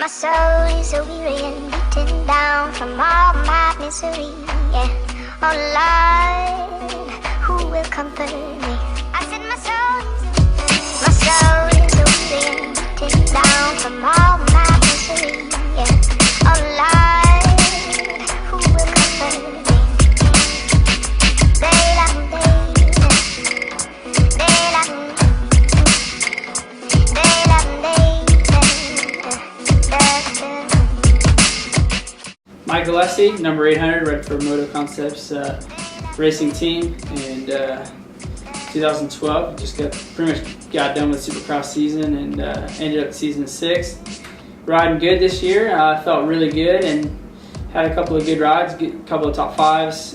soul is so weary and beaten down from all my misery. Yeah, oh Lord, who will comfort me? I said my soul is so weary and beaten down from all my misery. Yeah, oh Lord, who will comfort me? Mike Alessi, number 800, ran for Moto Concepts racing team, and 2012 just pretty much got done with Supercross season and ended up season 6. Riding good this year, felt really good and had a couple of good rides, a couple of top 5s.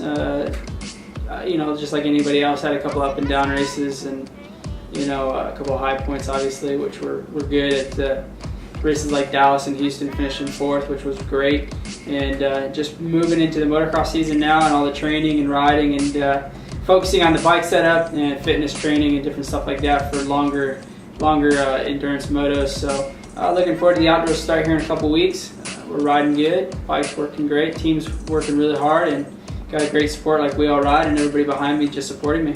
You know, just like anybody else, had a couple up and down races, and you know, a couple of high points obviously, which were good at races like Dallas and Houston, finishing 4th, which was great. And just moving into the motocross season now, and all the training and riding, and focusing on the bike setup and fitness training and different stuff like that for longer endurance motos. So looking forward to the outdoors start here in a couple weeks. We're riding good, bike's working great, team's working really hard, and got a great support like we all ride, and everybody behind me just supporting me.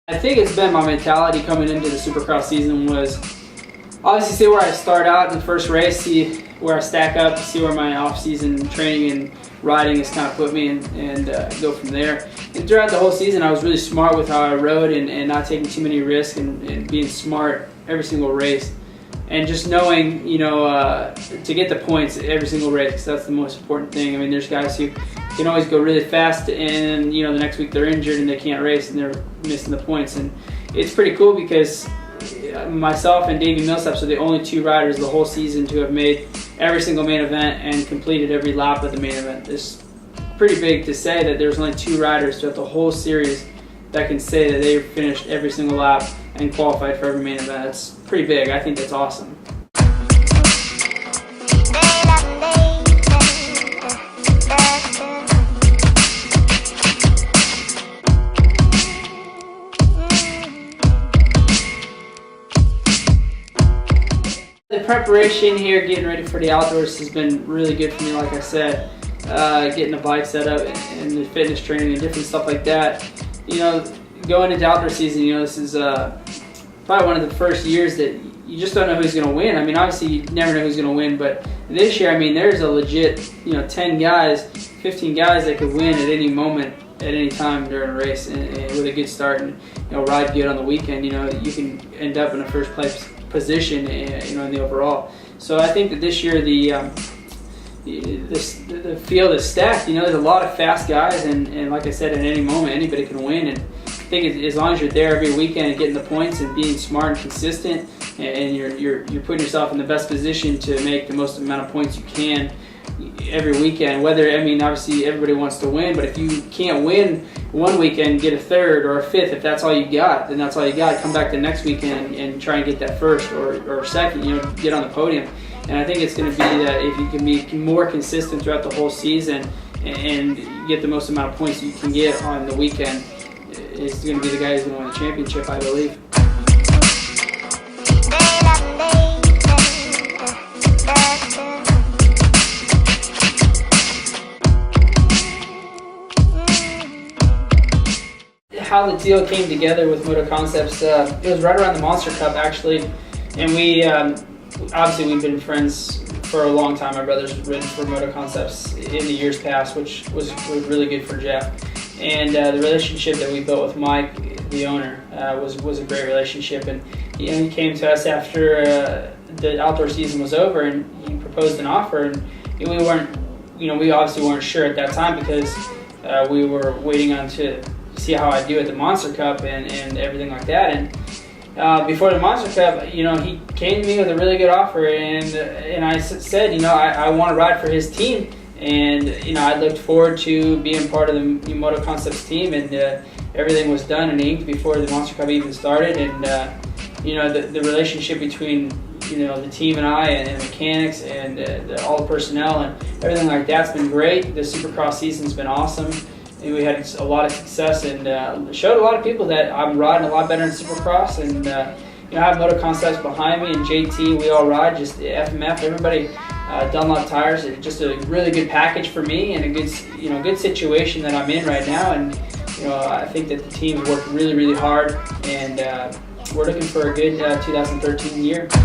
I think it's been my mentality coming into the Supercross season was obviously see where I start out in the first race, see where I stack up, see where my off-season training and riding has kind of put me, and go from there. And throughout the whole season, I was really smart with how I rode, and not taking too many risks, and being smart every single race, and just knowing, you know, to get the points every single race, because that's the most important thing. I mean, there's guys who can always go really fast, and you know, the next week they're injured and they can't race and they're missing the points. And it's pretty cool because myself and Davey Millsaps are the only 2 riders the whole season to have made every single main event and completed every lap of the main event. It's pretty big to say that there's only 2 riders throughout the whole series that can say that they finished every single lap and qualified for every main event. That's pretty big. I think that's awesome. The preparation here, getting ready for the outdoors, has been really good for me. Like I said, getting the bike set up and the fitness training and different stuff like that. You know, going into outdoor season, you know, this is probably one of the first years that you just don't know who's going to win. I mean, obviously you never know who's going to win, but this year, I mean, there's a legit, you know, 10 guys, 15 guys that could win at any moment, at any time during a race, and with a good start, and you know, ride good on the weekend. You know, you can end up in a first place position, you know, in the overall. So I think that this year the field is stacked. You know, there's a lot of fast guys, and like I said, at any moment anybody can win. And I think as long as you're there every weekend and getting the points and being smart and consistent, and you're putting yourself in the best position to make the most amount of points you can every weekend. Whether, I mean, obviously everybody wants to win, but if you can't win one weekend, get a 3rd or a 5th, if that's all you got, then that's all you got. Come back the next weekend and try and get that 1st or 2nd, you know, get on the podium. And I think it's going to be that if you can be more consistent throughout the whole season and get the most amount of points you can get on the weekend, it's going to be the guy who's going to win the championship, I believe. How the deal came together with Moto Concepts, it was right around the Monster Cup actually, and we obviously we've been friends for a long time. My brother's ridden for Moto Concepts in the years past, which was really good for Jeff. And the relationship that we built with Mike, the owner, was a great relationship. And you know, he came to us after the outdoor season was over, and he proposed an offer. And we weren't, you know, we obviously weren't sure at that time because we were waiting on to see how I do at the Monster Cup and everything like that. And before the Monster Cup, you know, he came to me with a really good offer, and I said, you know, I want to ride for his team, and you know, I looked forward to being part of the Moto Concepts team, and everything was done and inked before the Monster Cup even started. And you know, the relationship between, you know, the team and I, and the mechanics, and all the personnel and everything like that's been great. The Supercross season's been awesome. we had a lot of success, and showed a lot of people that I'm riding a lot better in Supercross. And I have Moto Concepts behind me, and JT, we all ride, just the FMF, everybody, Dunlop tires. It's just a really good package for me, and a good situation that I'm in right now. And I think that the team's worked really, really hard, and we're looking for a good 2013 year. Day,